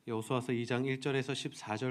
여호수아서 2장 1절에서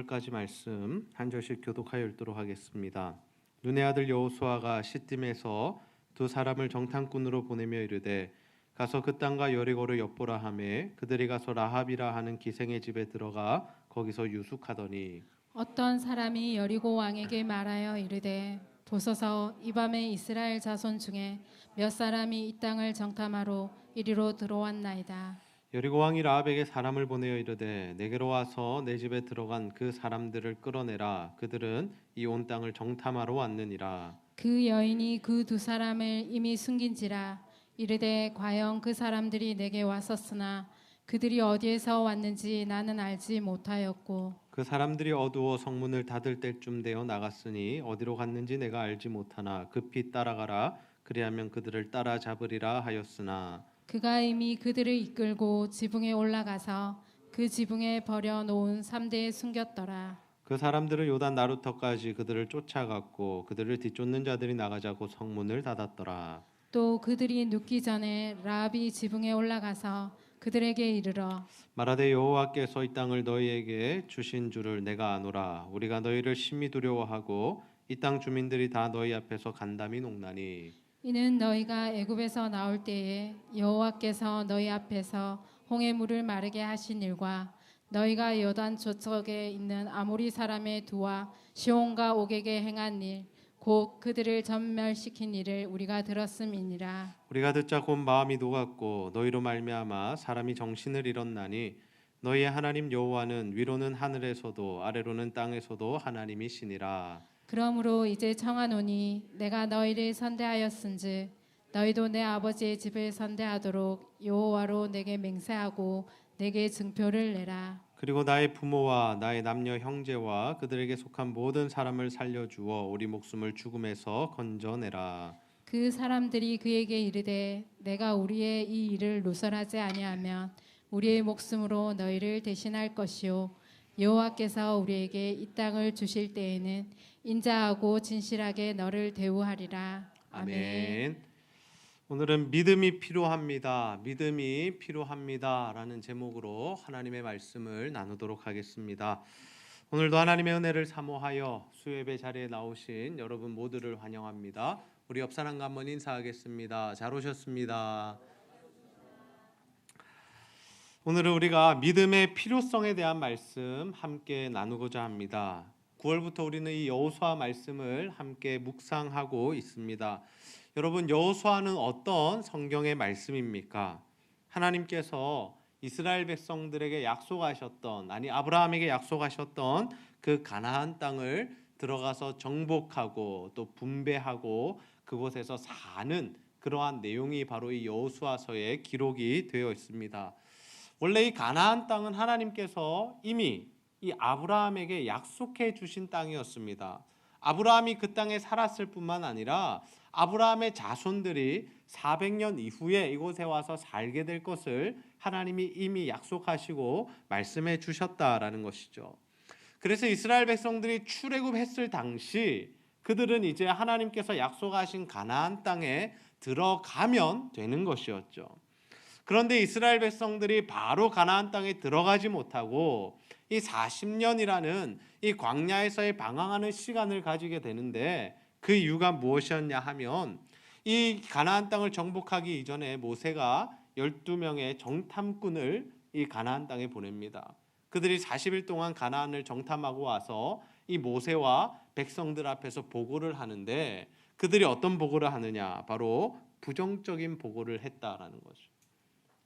14절까지 말씀 한 절씩 교독하여 읽도록 하겠습니다. 눈의 아들 여호수아가 시딤에서 두 사람을 정탐꾼으로 보내며 이르되 가서 그 땅과 여리고를 엿보라 하매 그들이 가서 라합이라 하는 기생의 집에 들어가 거기서 유숙하더니 어떤 사람이 여리고 왕에게 말하여 이르되 보소서 이 밤에 이스라엘 자손 중에 몇 사람이 이 땅을 정탐하러 이리로 들어왔나이다. 여리고 왕이 라합에게 사람을 보내어 이르되 내게로 와서 내 집에 들어간 그 사람들을 끌어내라. 그들은 이 온 땅을 정탐하러 왔느니라. 그 여인이 그 두 사람을 이미 숨긴지라. 이르되 과연 그 사람들이 내게 왔었으나 그들이 어디에서 왔는지 나는 알지 못하였고 그 사람들이 어두워 성문을 닫을 때쯤 되어 나갔으니 어디로 갔는지 내가 알지 못하나 급히 따라가라. 그리하면 그들을 따라잡으리라 하였으나 그가 이미 그들을 이끌고 지붕에 올라가서 그 지붕에 버려놓은 삼대에 숨겼더라. 그 사람들은 요단 나루터까지 그들을 쫓아갔고 그들을 뒤쫓는 자들이 나가자고 성문을 닫았더라. 또 그들이 눕기 전에 라합이 지붕에 올라가서 그들에게 이르러 말하되 여호와께서 이 땅을 너희에게 주신 줄을 내가 아노라. 우리가 너희를 심히 두려워하고 이 땅 주민들이 다 너희 앞에서 간담이 녹나니 이는 너희가 애굽에서 나올 때에 여호와께서 너희 앞에서 홍해 물을 마르게 하신 일과 너희가 요단 저쪽에 있는 아모리 사람의 두와 시온과 옥에게 행한 일 곧 그들을 전멸시킨 일을 우리가 들었음이니라. 우리가 듣자 곧 마음이 녹았고 너희로 말미암아 사람이 정신을 잃었나니 너희의 하나님 여호와는 위로는 하늘에서도 아래로는 땅에서도 하나님이시니라. 그러므로 이제 청하노니 내가 너희를 선대하였은즉 너희도 내 아버지의 집을 선대하도록 여호와로 내게 맹세하고 내게 증표를 내라. 그리고 나의 부모와 나의 남녀 형제와 그들에게 속한 모든 사람을 살려주어 우리 목숨을 죽음에서 건져내라. 그 사람들이 그에게 이르되 내가 우리의 이 일을 누설하지 아니하면 우리의 목숨으로 너희를 대신할 것이요 여호와께서 우리에게 이 땅을 주실 때에는 인자하고 진실하게 너를 대우하리라. 아멘. 오늘은 믿음이 필요합니다. 믿음이 필요합니다라는 제목으로 하나님의 말씀을 나누도록 하겠습니다. 오늘도 하나님의 은혜를 사모하여 수요예배 자리에 나오신 여러분 모두를 환영합니다. 우리 옆 사람과 한번 인사하겠습니다. 잘 오셨습니다. 오늘은 우리가 믿음의 필요성에 대한 말씀 함께 나누고자 합니다. 9월부터 우리는 이 여호수아 말씀을 함께 묵상하고 있습니다. 여러분, 여호수아는 어떤 성경의 말씀입니까? 하나님께서 이스라엘 백성들에게 약속하셨던, 아니 아브라함에게 약속하셨던 그 가나안 땅을 들어가서 정복하고 또 분배하고 그곳에서 사는 그러한 내용이 바로 이 여호수아서에 기록이 되어 있습니다. 원래 이 가나안 땅은 하나님께서 이미 이 아브라함에게 약속해 주신 땅이었습니다. 아브라함이 그 땅에 살았을 뿐만 아니라 아브라함의 자손들이 400년 이후에 이곳에 와서 살게 될 것을 하나님이 이미 약속하시고 말씀해 주셨다라는 것이죠. 그래서 이스라엘 백성들이 출애굽했을 당시 그들은 이제 하나님께서 약속하신 가나안 땅에 들어가면 되는 것이었죠. 그런데 이스라엘 백성들이 바로 가나안 땅에 들어가지 못하고 이 40년이라는 이 광야에서의 방황하는 시간을 가지게 되는데 그 이유가 무엇이었냐 하면 이 가나안 땅을 정복하기 이전에 모세가 12명의 정탐꾼을 이 가나안 땅에 보냅니다. 그들이 40일 동안 가나안을 정탐하고 와서 이 모세와 백성들 앞에서 보고를 하는데 그들이 어떤 보고를 하느냐? 바로 부정적인 보고를 했다라는 거죠.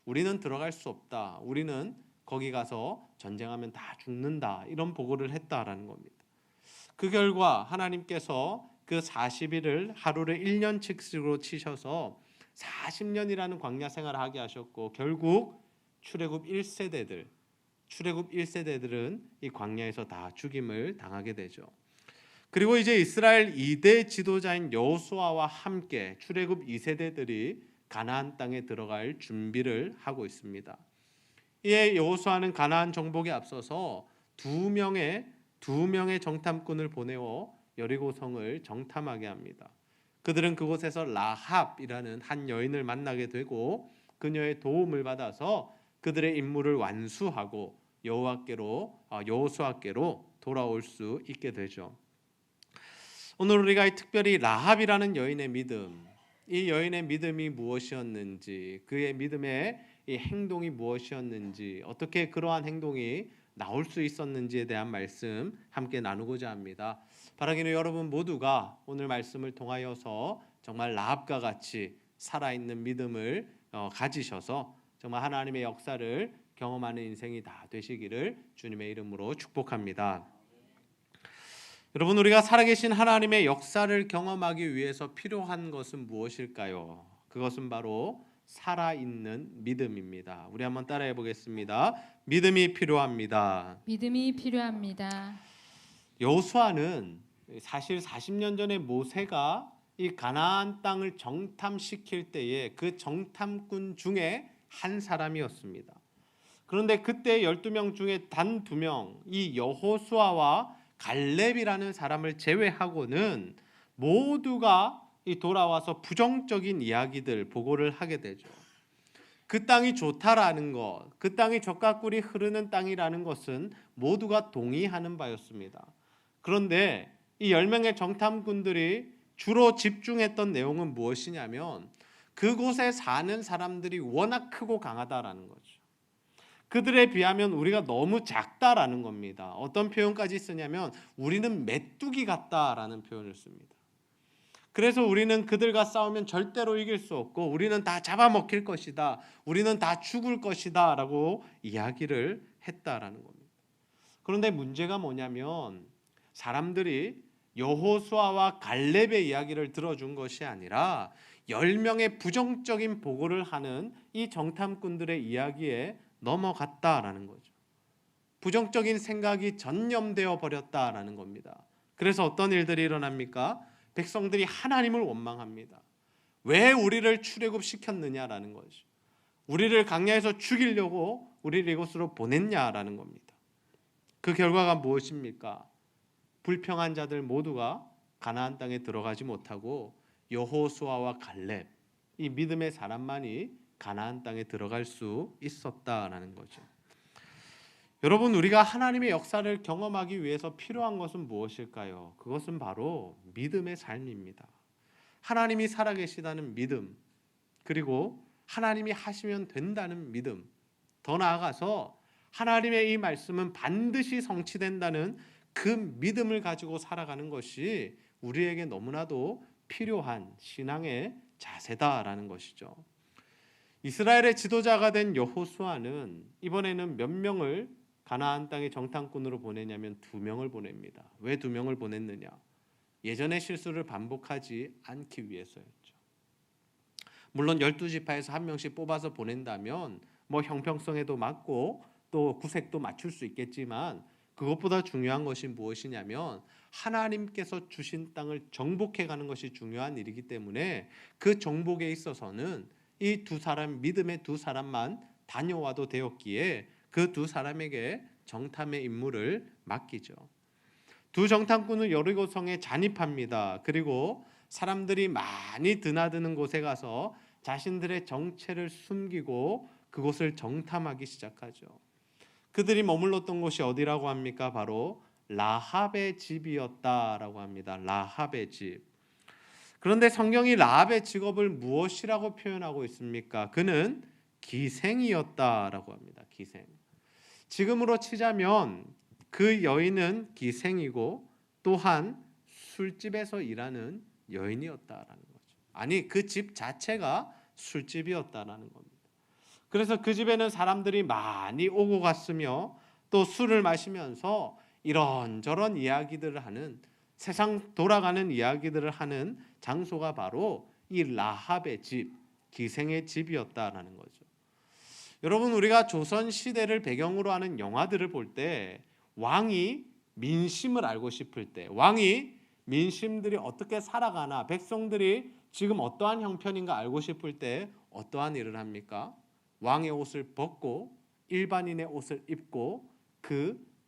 우리는 들어갈 수 없다. 우리는 거기 가서 전쟁하면 다 죽는다. 이런 보고를 했다라는 겁니다. 그 결과 하나님께서 그 40일을 하루를 1년씩으로 치셔서 40년이라는 광야 생활을 하게 하셨고 결국 출애굽 1세대들은 이 광야에서 다 죽임을 당하게 되죠. 그리고 이제 이스라엘 2대 지도자인 여호수아와 함께 출애굽 2세대들이 가나안 땅에 들어갈 준비를 하고 있습니다. 이에 여호수아는 가나안 정복에 앞서서 두 명의 정탐꾼을 보내어 여리고성을 정탐하게 합니다. 그들은 그곳에서 라합이라는 한 여인을 만나게 되고 그녀의 도움을 받아서 그들의 임무를 완수하고 여호수아께로 돌아올 수 있게 되죠. 오늘 우리가 특별히 라합이라는 여인의 믿음, 이 여인의 믿음이 무엇이었는지, 그의 믿음의 이 행동이 무엇이었는지, 어떻게 그러한 행동이 나올 수 있었는지에 대한 말씀 함께 나누고자 합니다. 바라기는 여러분 모두가 오늘 말씀을 통하여서 정말 라합과 같이 살아있는 믿음을 가지셔서 정말 하나님의 역사를 경험하는 인생이 다 되시기를 주님의 이름으로 축복합니다. 여러분, 우리가 살아계신 하나님의 역사를 경험하기 위해서 필요한 것은 무엇일까요? 그것은 바로 살아있는 믿음입니다. 우리 한번 따라해 보겠습니다. 믿음이 필요합니다. 믿음이 필요합니다. 여호수아는 사실 40년 전에 모세가 이 가나안 땅을 정탐시킬 때에 그 정탐꾼 중에 한 사람이었습니다. 그런데 그때 12명 중에 단 2명, 이 여호수아와 갈렙이라는 사람을 제외하고는 모두가 돌아와서 부정적인 이야기들 보고를 하게 되죠. 그 땅이 좋다라는 것, 그 땅이 젖과 꿀이 흐르는 땅이라는 것은 모두가 동의하는 바였습니다. 그런데 이 10명의 정탐꾼들이 주로 집중했던 내용은 무엇이냐면 그곳에 사는 사람들이 워낙 크고 강하다라는 거죠. 그들에 비하면 우리가 너무 작다라는 겁니다. 어떤 표현까지 쓰냐면 우리는 메뚜기 같다라는 표현을 씁니다. 그래서 우리는 그들과 싸우면 절대로 이길 수 없고 우리는 다 잡아먹힐 것이다. 우리는 다 죽을 것이다 라고 이야기를 했다라는 겁니다. 그런데 문제가 뭐냐면 사람들이 여호수아와 갈렙의 이야기를 들어준 것이 아니라 10명의 부정적인 보고를 하는 이 정탐꾼들의 이야기에 넘어갔다라는 거죠. 부정적인 생각이 전념되어 버렸다라는 겁니다. 그래서 어떤 일들이 일어납니까? 백성들이 하나님을 원망합니다. 왜 우리를 출애굽시켰느냐라는 거죠. 우리를 광야에서 죽이려고 우리를 이곳으로 보냈냐라는 겁니다. 그 결과가 무엇입니까? 불평한 자들 모두가 가나안 땅에 들어가지 못하고 여호수아와 갈렙, 이 믿음의 사람만이 가나안 땅에 들어갈 수 있었다라는 거죠. 여러분, 우리가 하나님의 역사를 경험하기 위해서 필요한 것은 무엇일까요? 그것은 바로 믿음의 삶입니다. 하나님이 살아계시다는 믿음, 그리고 하나님이 하시면 된다는 믿음, 더 나아가서 하나님의 이 말씀은 반드시 성취된다는 그 믿음을 가지고 살아가는 것이 우리에게 너무나도 필요한 신앙의 자세다라는 것이죠. 이스라엘의 지도자가 된 여호수아는 이번에는 몇 명을 가나안 땅의 정탐꾼으로 보내냐면 2명을 보냅니다. 왜 2명을 보냈느냐? 예전의 실수를 반복하지 않기 위해서였죠. 물론 12지파에서 1명씩 뽑아서 보낸다면 뭐 형평성에도 맞고 또 구색도 맞출 수 있겠지만 그것보다 중요한 것이 무엇이냐면 하나님께서 주신 땅을 정복해 가는 것이 중요한 일이기 때문에 그 정복에 있어서는 이 2사람, 믿음의 2사람만 다녀와도 되었기에 그 2사람에게 정탐의 임무를 맡기죠. 2 정탐꾼은 여리고성에 잔입합니다. 그리고 사람들이 많이 드나드는 곳에 가서 자신들의 정체를 숨기고 그곳을 정탐하기 시작하죠. 그들이 머물렀던 곳이 어디라고 합니까? 바로 라합의 집이었다라고 합니다. 라합의 집. 그런데 성경이 라합의 직업을 무엇이라고 표현하고 있습니까? 그는 기생이었다라고 합니다. 기생. 지금으로 치자면 그 여인은 기생이고 또한 술집에서 일하는 여인이었다라는 거죠. 아니, 그 집 자체가 술집이었다라는 겁니다. 그래서 그 집에는 사람들이 많이 오고 갔으며 또 술을 마시면서 이런저런 이야기들을 하는, 세상 돌아가는 이야기들을 하는 장소가 바로 이 라합의 집, 기생의 집이었다라는 거죠. 여러분, 우리가 조선 시대를 배경으로 하는 영화들을 볼 때 왕이 민심을 알고 싶을 때, 왕이 민심들이 어떻게 살아가나, 백성들이 지금 어떠한 형편인가 알고 싶을 때 어떠한 일을 합니까? 왕의 옷을 벗고 일반인의 옷을 입고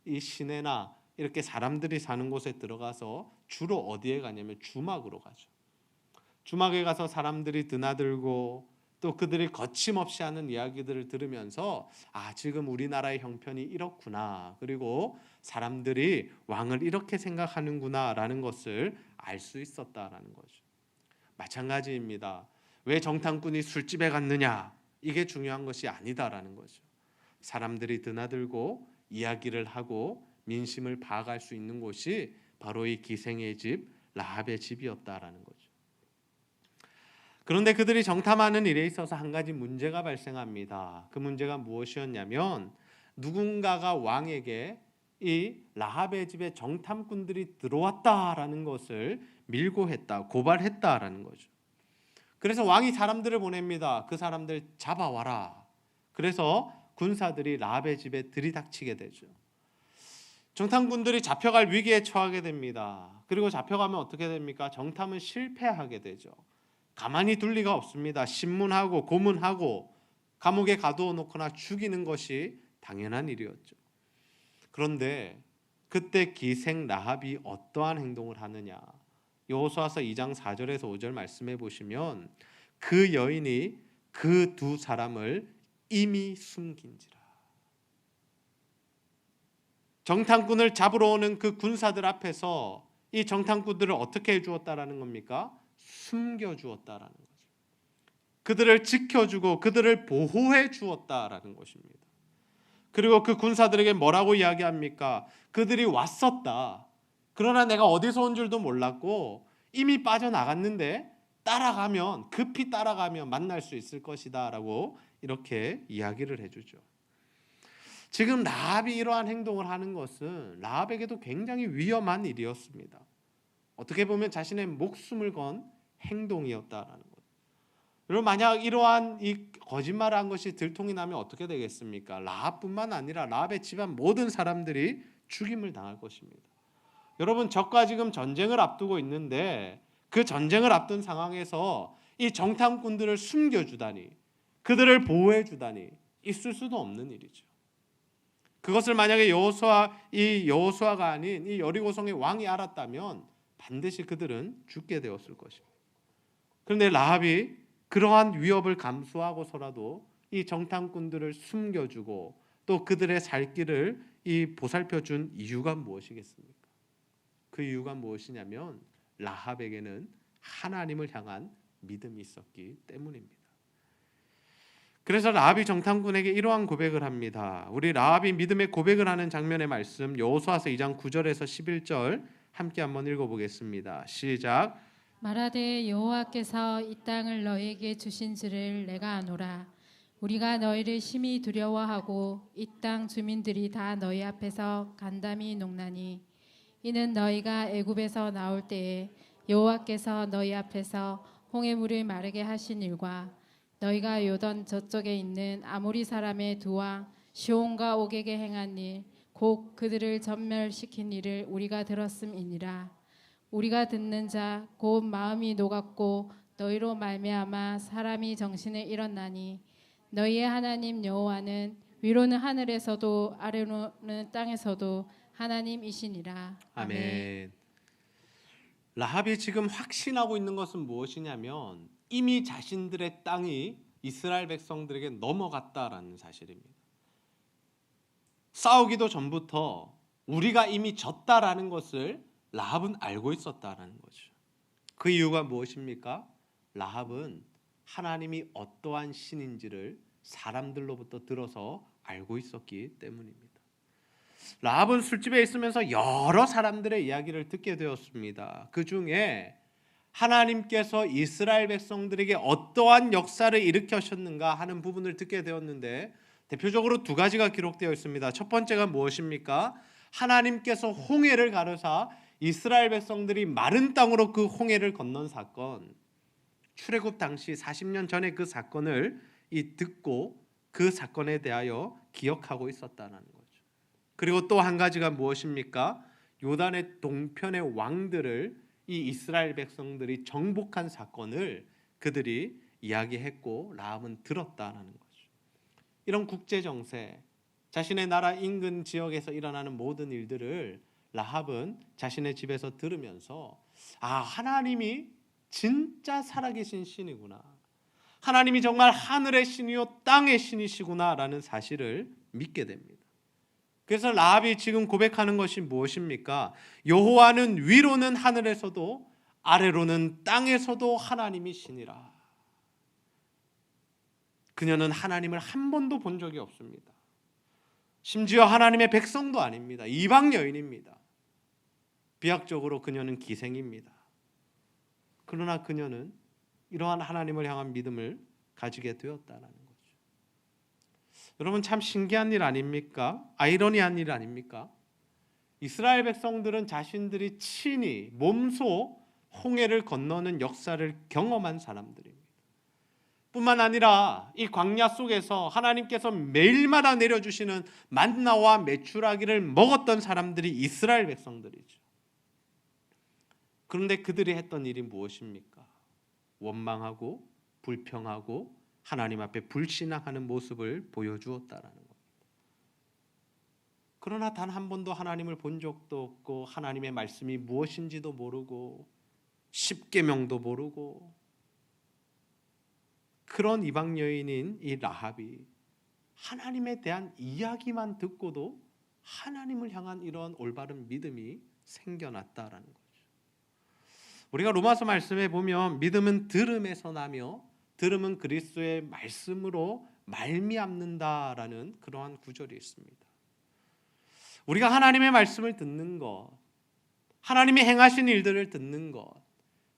이 시내나 이렇게 사람들이 사는 곳에 들어가서 주로 어디에 가냐면 주막으로 가죠. 주막에 가서 사람들이 드나들고 또 그들이 거침없이 하는 이야기들을 들으면서 지금 우리나라의 형편이 이렇구나, 그리고 사람들이 왕을 이렇게 생각하는구나라는 것을 알 수 있었다라는 거죠. 마찬가지입니다. 왜 정탐꾼이 술집에 갔느냐, 이게 중요한 것이 아니다라는 거죠. 사람들이 드나들고 이야기를 하고 민심을 파악할 수 있는 곳이 바로 이 기생의 집, 라합의 집이었다라는 거죠. 그런데 그들이 정탐하는 일에 있어서 한 가지 문제가 발생합니다. 그 문제가 무엇이었냐면, 누군가가 왕에게 이 라합의 집에 정탐꾼들이 들어왔다라는 것을 밀고했다, 고발했다라는 거죠. 그래서 왕이 사람들을 보냅니다. 그 사람들 잡아와라. 그래서 군사들이 라합의 집에 들이닥치게 되죠. 정탐꾼들이 잡혀갈 위기에 처하게 됩니다. 그리고 잡혀가면 어떻게 됩니까? 정탐은 실패하게 되죠. 가만히 둘 리가 없습니다. 신문하고 고문하고 감옥에 가두어놓거나 죽이는 것이 당연한 일이었죠. 그런데 그때 기생 라합이 어떠한 행동을 하느냐, 여호수아서 2장 4절에서 5절 말씀해 보시면, 그 여인이 그 두 사람을 이미 숨긴지라. 정탐꾼을 잡으러 오는 그 군사들 앞에서 이 정탐꾼들을 어떻게 해주었다라는 겁니까? 숨겨주었다라는 거죠. 그들을 지켜주고 그들을 보호해 주었다라는 것입니다. 그리고 그 군사들에게 뭐라고 이야기합니까? 그들이 왔었다. 그러나 내가 어디서 온 줄도 몰랐고 이미 빠져나갔는데 따라가면, 급히 따라가면 만날 수 있을 것이다 라고 이렇게 이야기를 해주죠. 지금 라합이 이러한 행동을 하는 것은 라합에게도 굉장히 위험한 일이었습니다. 어떻게 보면 자신의 목숨을 건 행동이었다라는 것. 여러분, 만약 이러한 이 거짓말을 한 것이 들통이 나면 어떻게 되겠습니까? 라합뿐만 아니라 라합의 집안 모든 사람들이 죽임을 당할 것입니다. 여러분, 적과 지금 전쟁을 앞두고 있는데 그 전쟁을 앞둔 상황에서 이 정탐꾼들을 숨겨주다니, 그들을 보호해주다니 있을 수도 없는 일이죠. 그것을 만약에 여호수아가 아닌 이 여리고성의 왕이 알았다면 반드시 그들은 죽게 되었을 것입니다. 그런데 라합이 그러한 위협을 감수하고서라도 이 정탐꾼들을 숨겨주고 또 그들의 살 길을 보살펴준 이유가 무엇이겠습니까? 그 이유가 무엇이냐면 라합에게는 하나님을 향한 믿음이 있었기 때문입니다. 그래서 라합이 정탐꾼에게 이러한 고백을 합니다. 우리 라합이 믿음의 고백을 하는 장면의 말씀, 여호수아서 2장 9절에서 11절 함께 한번 읽어보겠습니다. 시작. 말하되 여호와께서 이 땅을 너희에게 주신지를 내가 아노라. 우리가 너희를 심히 두려워하고 이 땅 주민들이 다 너희 앞에서 간담이 농나니, 이는 너희가 애굽에서 나올 때에 여호와께서 너희 앞에서 홍해물을 마르게 하신 일과 너희가 요단 저쪽에 있는 아모리 사람의 두 왕 시온과 옥에게 행한 일, 곧 그들을 전멸시킨 일을 우리가 들었음이니라. 우리가 듣는 자 곧 마음이 녹았고 너희로 말미암아 사람이 정신을 잃었나니, 너희의 하나님 여호와는 위로는 하늘에서도 아래로는 땅에서도 하나님이시니라. 아멘. 라합이 지금 확신하고 있는 것은 무엇이냐면 이미 자신들의 땅이 이스라엘 백성들에게 넘어갔다라는 사실입니다. 싸우기도 전부터 우리가 이미 졌다라는 것을 라합은 알고 있었다라는 거죠. 그 이유가 무엇입니까? 라합은 하나님이 어떠한 신인지를 사람들로부터 들어서 알고 있었기 때문입니다. 라합은 술집에 있으면서 여러 사람들의 이야기를 듣게 되었습니다. 그 중에 하나님께서 이스라엘 백성들에게 어떠한 역사를 일으키셨는가 하는 부분을 듣게 되었는데, 대표적으로 두 가지가 기록되어 있습니다. 첫 번째가 무엇입니까? 하나님께서 홍해를 가르사 이스라엘 백성들이 마른 땅으로 그 홍해를 건넌 사건, 출애굽 당시 40년 전에 그 사건을 듣고 그 사건에 대하여 기억하고 있었다는 거죠. 그리고 또 한 가지가 무엇입니까? 요단의 동편의 왕들을 이 이스라엘 백성들이 정복한 사건을 그들이 이야기했고 라합은 들었다는 거죠. 이런 국제 정세, 자신의 나라 인근 지역에서 일어나는 모든 일들을 라합은 자신의 집에서 들으면서 하나님이 진짜 살아계신 신이구나. 하나님이 정말 하늘의 신이요 땅의 신이시구나라는 사실을 믿게 됩니다. 그래서 라합이 지금 고백하는 것이 무엇입니까? 여호와는 위로는 하늘에서도 아래로는 땅에서도 하나님이 신이라. 그녀는 하나님을 한 번도 본 적이 없습니다. 심지어 하나님의 백성도 아닙니다. 이방 여인입니다. 비약적으로 그녀는 기생입니다. 그러나 그녀는 이러한 하나님을 향한 믿음을 가지게 되었다는 거죠. 여러분, 참 신기한 일 아닙니까? 아이러니한 일 아닙니까? 이스라엘 백성들은 자신들이 친히 몸소 홍해를 건너는 역사를 경험한 사람들입니다. 뿐만 아니라 이 광야 속에서 하나님께서 매일마다 내려주시는 만나와 메추라기를 먹었던 사람들이 이스라엘 백성들이죠. 그런데 그들이 했던 일이 무엇입니까? 원망하고 불평하고 하나님 앞에 불신앙하는 모습을 보여주었다라는 겁니다. 그러나 단 한 번도 하나님을 본 적도 없고 하나님의 말씀이 무엇인지도 모르고 십계명도 모르고 그런 이방 여인인 이 라합이 하나님에 대한 이야기만 듣고도 하나님을 향한 이런 올바른 믿음이 생겨났다라는 거죠. 우리가 로마서 말씀에 보면 믿음은 들음에서 나며 들음은 그리스도의 말씀으로 말미암는다라는 그러한 구절이 있습니다. 우리가 하나님의 말씀을 듣는 것, 하나님이 행하신 일들을 듣는 것,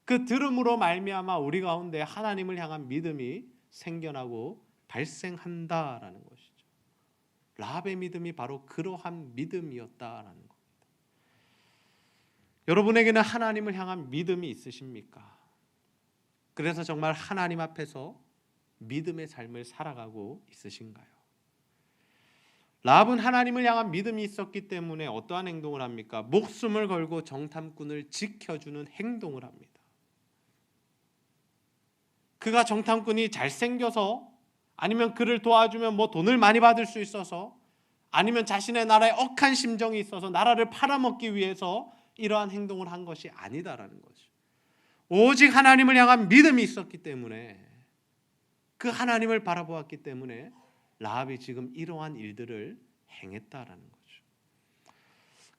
그 들음으로 말미암아 우리 가운데 하나님을 향한 믿음이 생겨나고 발생한다라는 것이죠. 라합의 믿음이 바로 그러한 믿음이었다라는 겁니다. 여러분에게는 하나님을 향한 믿음이 있으십니까? 그래서 정말 하나님 앞에서 믿음의 삶을 살아가고 있으신가요? 라합은 하나님을 향한 믿음이 있었기 때문에 어떠한 행동을 합니까? 목숨을 걸고 정탐꾼을 지켜주는 행동을 합니다. 그가 정탐꾼이 잘생겨서 아니면 그를 도와주면 돈을 많이 받을 수 있어서 아니면 자신의 나라에 억한 심정이 있어서 나라를 팔아먹기 위해서 이러한 행동을 한 것이 아니다라는 거죠. 오직 하나님을 향한 믿음이 있었기 때문에 그 하나님을 바라보았기 때문에 라합이 지금 이러한 일들을 행했다라는 거죠.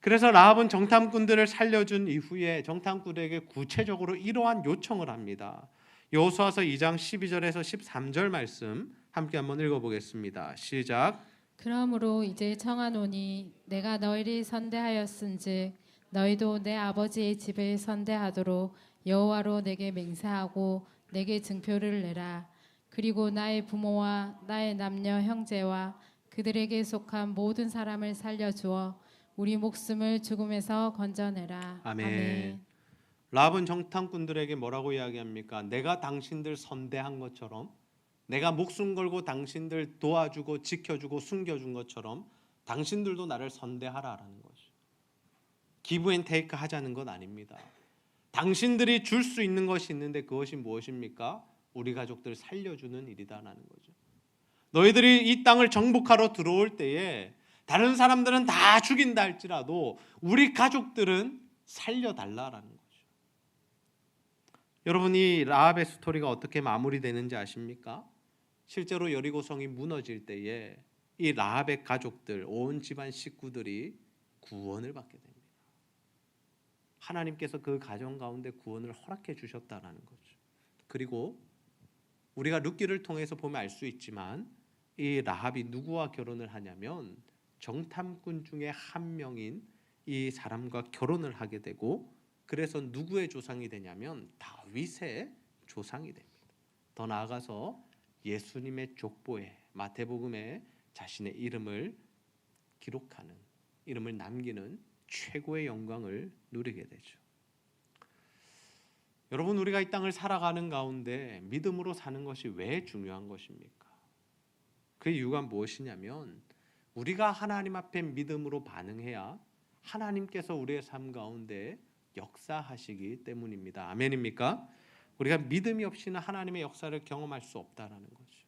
그래서 라합은 정탐꾼들을 살려준 이후에 정탐꾼에게 구체적으로 이러한 요청을 합니다. 여호수아서 2장 12절에서 13절 말씀 함께 한번 읽어보겠습니다. 시작. 그러므로 이제 청하노니 내가 너희를 선대하였은즉 너희도 내 아버지의 집을 선대하도록 여호와로 내게 맹세하고 내게 증표를 내라. 그리고 나의 부모와 나의 남녀 형제와 그들에게 속한 모든 사람을 살려주어 우리 목숨을 죽음에서 건져내라. 아멘. 라합은 정탐꾼들에게 뭐라고 이야기합니까? 내가 당신들 선대한 것처럼, 내가 목숨 걸고 당신들 도와주고 지켜주고 숨겨준 것처럼 당신들도 나를 선대하라라는 거죠. 기브 앤 테이크 하자는 건 아닙니다. 당신들이 줄 수 있는 것이 있는데 그것이 무엇입니까? 우리 가족들 살려주는 일이다라는 거죠. 너희들이 이 땅을 정복하러 들어올 때에 다른 사람들은 다 죽인다 할지라도 우리 가족들은 살려달라라는 거죠. 여러분, 이 라합의 스토리가 어떻게 마무리되는지 아십니까? 실제로 여리고성이 무너질 때에 이 라합의 가족들, 온 집안 식구들이 구원을 받게 됩니다. 하나님께서 그 가정 가운데 구원을 허락해 주셨다라는 거죠. 그리고 우리가 룻기를 통해서 보면 알 수 있지만 이 라합이 누구와 결혼을 하냐면 정탐꾼 중에 한 명인 이 사람과 결혼을 하게 되고, 그래서 누구의 조상이 되냐면 다윗의 조상이 됩니다. 더 나아가서 예수님의 족보에, 마태복음에 자신의 이름을 기록하는, 이름을 남기는 최고의 영광을 누리게 되죠. 여러분, 우리가 이 땅을 살아가는 가운데 믿음으로 사는 것이 왜 중요한 것입니까? 그 이유가 무엇이냐면 우리가 하나님 앞에 믿음으로 반응해야 하나님께서 우리의 삶 가운데 역사하시기 때문입니다. 아멘입니까? 우리가 믿음이 없이는 하나님의 역사를 경험할 수 없다라는 거죠.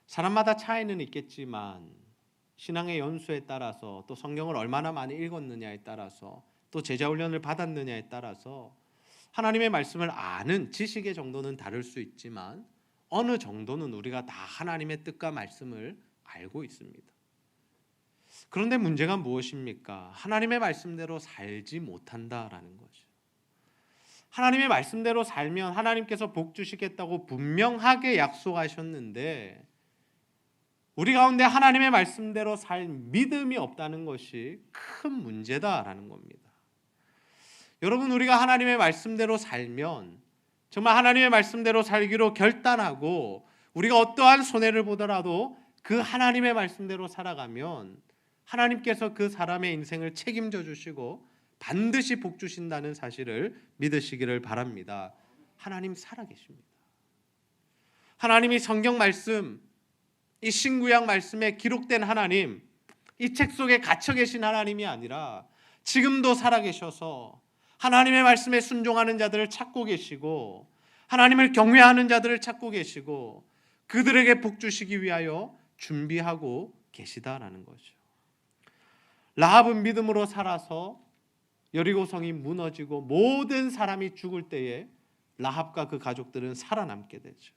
사람마다 차이는 있겠지만 신앙의 연수에 따라서, 또 성경을 얼마나 많이 읽었느냐에 따라서, 또 제자 훈련을 받았느냐에 따라서 하나님의 말씀을 아는 지식의 정도는 다를 수 있지만 어느 정도는 우리가 다 하나님의 뜻과 말씀을 알고 있습니다. 그런데 문제가 무엇입니까? 하나님의 말씀대로 살지 못한다라는 거죠. 하나님의 말씀대로 살면 하나님께서 복 주시겠다고 분명하게 약속하셨는데 우리 가운데 하나님의 말씀대로 살 믿음이 없다는 것이 큰 문제다라는 겁니다. 여러분, 우리가 하나님의 말씀대로 살면 정말 하나님의 말씀대로 살기로 결단하고 우리가 어떠한 손해를 보더라도 그 하나님의 말씀대로 살아가면 하나님께서 그 사람의 인생을 책임져 주시고 반드시 복 주신다는 사실을 믿으시기를 바랍니다. 하나님 살아계십니다. 하나님이 성경 말씀, 이 신구약 말씀에 기록된 하나님, 이 책 속에 갇혀 계신 하나님이 아니라 지금도 살아계셔서 하나님의 말씀에 순종하는 자들을 찾고 계시고 하나님을 경외하는 자들을 찾고 계시고 그들에게 복 주시기 위하여 준비하고 계시다라는 거죠. 라합은 믿음으로 살아서 여리고성이 무너지고 모든 사람이 죽을 때에 라합과 그 가족들은 살아남게 되죠.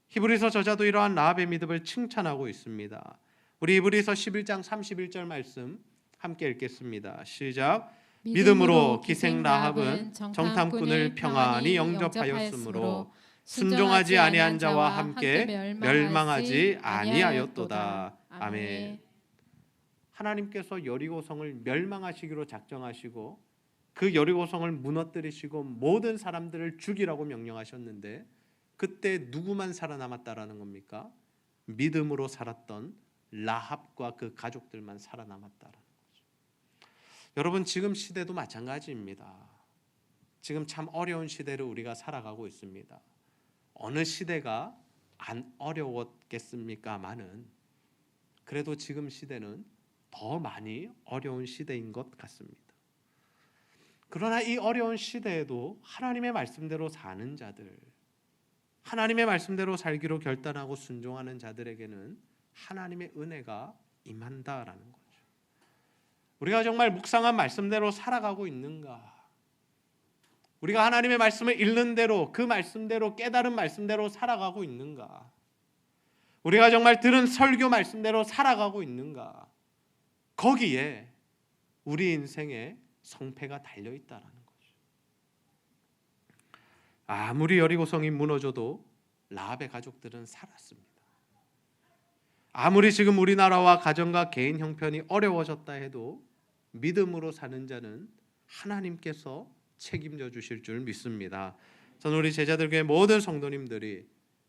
히브리서 저자도 이러한 라합의 믿음을 칭찬하고 있습니다. 우리 히브리서 11장 31절 말씀 함께 읽겠습니다. 시작. 믿음으로 기생 라합은 정탐꾼을 평안히 영접하였으므로 순종하지 아니한 자와 함께 멸망하지 아니하였도다. 아멘. 하나님께서 여리고성을 멸망하시기로 작정하시고 그 여리고성을 무너뜨리시고 모든 사람들을 죽이라고 명령하셨는데 그때 누구만 살아남았다라는 겁니까? 믿음으로 살았던 라합과 그 가족들만 살아남았다라는 거죠. 여러분, 지금 시대도 마찬가지입니다. 지금 참 어려운 시대를 우리가 살아가고 있습니다. 어느 시대가 안 어려웠겠습니까마는 그래도 지금 시대는 더 많이 어려운 시대인 것 같습니다. 그러나 이 어려운 시대에도 하나님의 말씀대로 사는 자들, 하나님의 말씀대로 살기로 결단하고 순종하는 자들에게는 하나님의 은혜가 임한다라는 거죠. 우리가 정말 묵상한 말씀대로 살아가고 있는가? 우리가 하나님의 말씀을 읽는 대로 그 말씀대로 깨달은 말씀대로 살아가고 있는가? 우리가 정말 들은 설교 말씀대로 살아가고 있는가? 거기에 우리 인생의 성패가 달려있다라는 거죠. 아무리 여리고성이 무너져도 라합의 가족들은 살았습니다. 아무리 지금 우리나라와 가정과 개인 형편이 어려워졌다 해도 믿음으로 사는 자는 하나님께서 책임져 주실 줄 믿습니다. 저는 우리 제자들교회 모든 성도님들이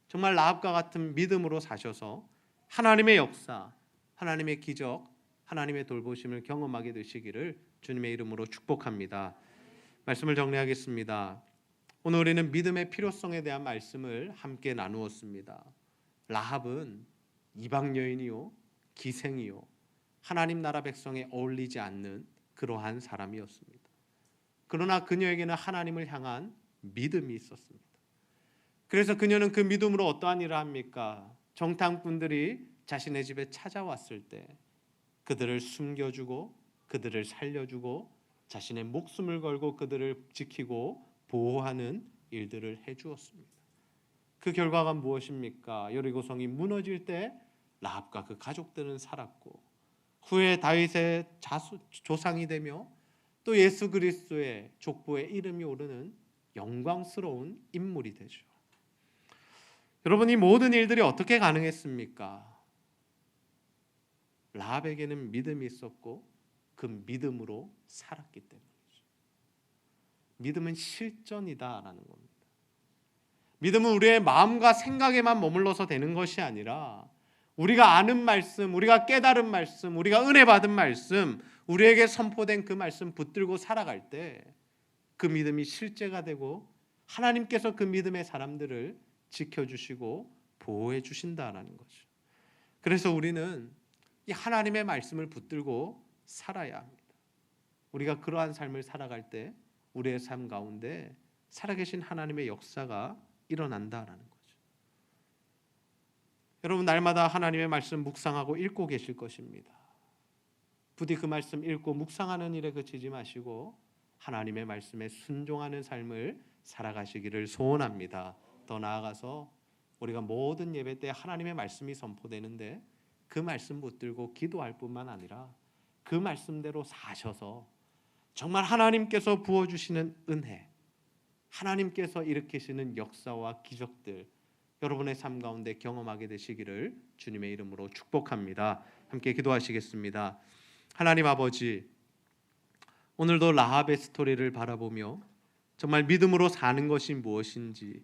정말 라합과 같은 믿음으로 사셔서 하나님의 역사, 하나님의 기적, 하나님의 돌보심을 경험하게 되시기를 주님의 이름으로 축복합니다. 말씀을 정리하겠습니다. 오늘 우리는 믿음의 필요성에 대한 말씀을 함께 나누었습니다. 라합은 이방 여인이요, 기생이요, 하나님 나라 백성에 어울리지 않는 그러한 사람이었습니다. 그러나 그녀에게는 하나님을 향한 믿음이 있었습니다. 그래서 그녀는 그 믿음으로 어떠한 일을 합니까? 정탐꾼들이 자신의 집에 찾아왔을 때 그들을 숨겨주고 그들을 살려주고 자신의 목숨을 걸고 그들을 지키고 보호하는 일들을 해주었습니다. 그 결과가 무엇입니까? 여리고성이 무너질 때 라합과 그 가족들은 살았고 후에 다윗의 조상이 되며 또 예수 그리스도의 족보에 이름이 오르는 영광스러운 인물이 되죠. 여러분, 이 모든 일들이 어떻게 가능했습니까? 라합에게는 믿음이 있었고 그 믿음으로 살았기 때문이죠. 믿음은 실전이다라는 겁니다. 믿음은 우리의 마음과 생각에만 머물러서 되는 것이 아니라 우리가 아는 말씀, 우리가 깨달은 말씀, 우리가 은혜 받은 말씀, 우리에게 선포된 그 말씀 붙들고 살아갈 때 그 믿음이 실제가 되고 하나님께서 그 믿음의 사람들을 지켜주시고 보호해 주신다라는 거죠. 그래서 우리는 이 하나님의 말씀을 붙들고 살아야 합니다. 우리가 그러한 삶을 살아갈 때 우리의 삶 가운데 살아계신 하나님의 역사가 일어난다라는 거죠. 여러분, 날마다 하나님의 말씀 묵상하고 읽고 계실 것입니다. 부디 그 말씀 읽고 묵상하는 일에 그치지 마시고 하나님의 말씀에 순종하는 삶을 살아가시기를 소원합니다. 더 나아가서 우리가 모든 예배 때 하나님의 말씀이 선포되는데 그 말씀 붙들고 기도할 뿐만 아니라 그 말씀대로 사셔서 정말 하나님께서 부어주시는 은혜, 하나님께서 일으키시는 역사와 기적들 여러분의 삶 가운데 경험하게 되시기를 주님의 이름으로 축복합니다. 함께 기도하시겠습니다. 하나님 아버지, 오늘도 라합의 스토리를 바라보며 정말 믿음으로 사는 것이 무엇인지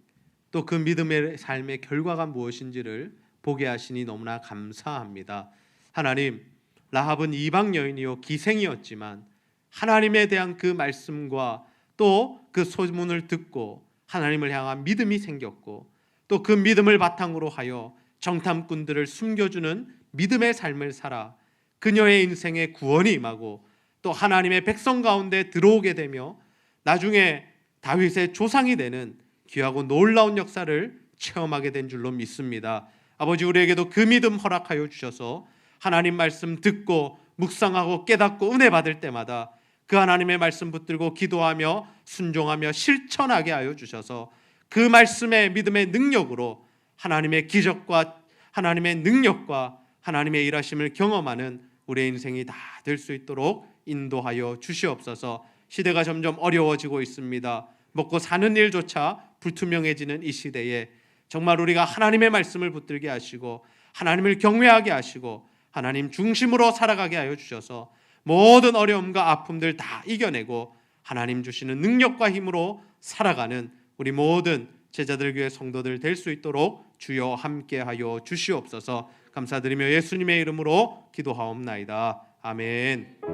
또 그 믿음의 삶의 결과가 무엇인지를 보게 하시니 너무나 감사합니다. 하나님, 라합은 이방 여인이요 기생이었지만 하나님에 대한 그 말씀과 또 그 소문을 듣고 하나님을 향한 믿음이 생겼고 또 그 믿음을 바탕으로 하여 정탐꾼들을 숨겨주는 믿음의 삶을 살아 그녀의 인생에 구원이 임하고 또 하나님의 백성 가운데 들어오게 되며 나중에 다윗의 조상이 되는 귀하고 놀라운 역사를 체험하게 된 줄로 믿습니다. 아버지, 우리에게도 그 믿음 허락하여 주셔서 하나님 말씀 듣고 묵상하고 깨닫고 은혜 받을 때마다 그 하나님의 말씀 붙들고 기도하며 순종하며 실천하게 하여 주셔서 그 말씀의 믿음의 능력으로 하나님의 기적과 하나님의 능력과 하나님의 일하심을 경험하는 우리의 인생이 다 될 수 있도록 인도하여 주시옵소서. 시대가 점점 어려워지고 있습니다. 먹고 사는 일조차 불투명해지는 이 시대에 정말 우리가 하나님의 말씀을 붙들게 하시고 하나님을 경외하게 하시고 하나님 중심으로 살아가게 하여 주셔서 모든 어려움과 아픔들 다 이겨내고 하나님 주시는 능력과 힘으로 살아가는 우리 모든 제자들 교회 성도들 될 수 있도록 주여 함께하여 주시옵소서. 감사드리며 예수님의 이름으로 기도하옵나이다. 아멘.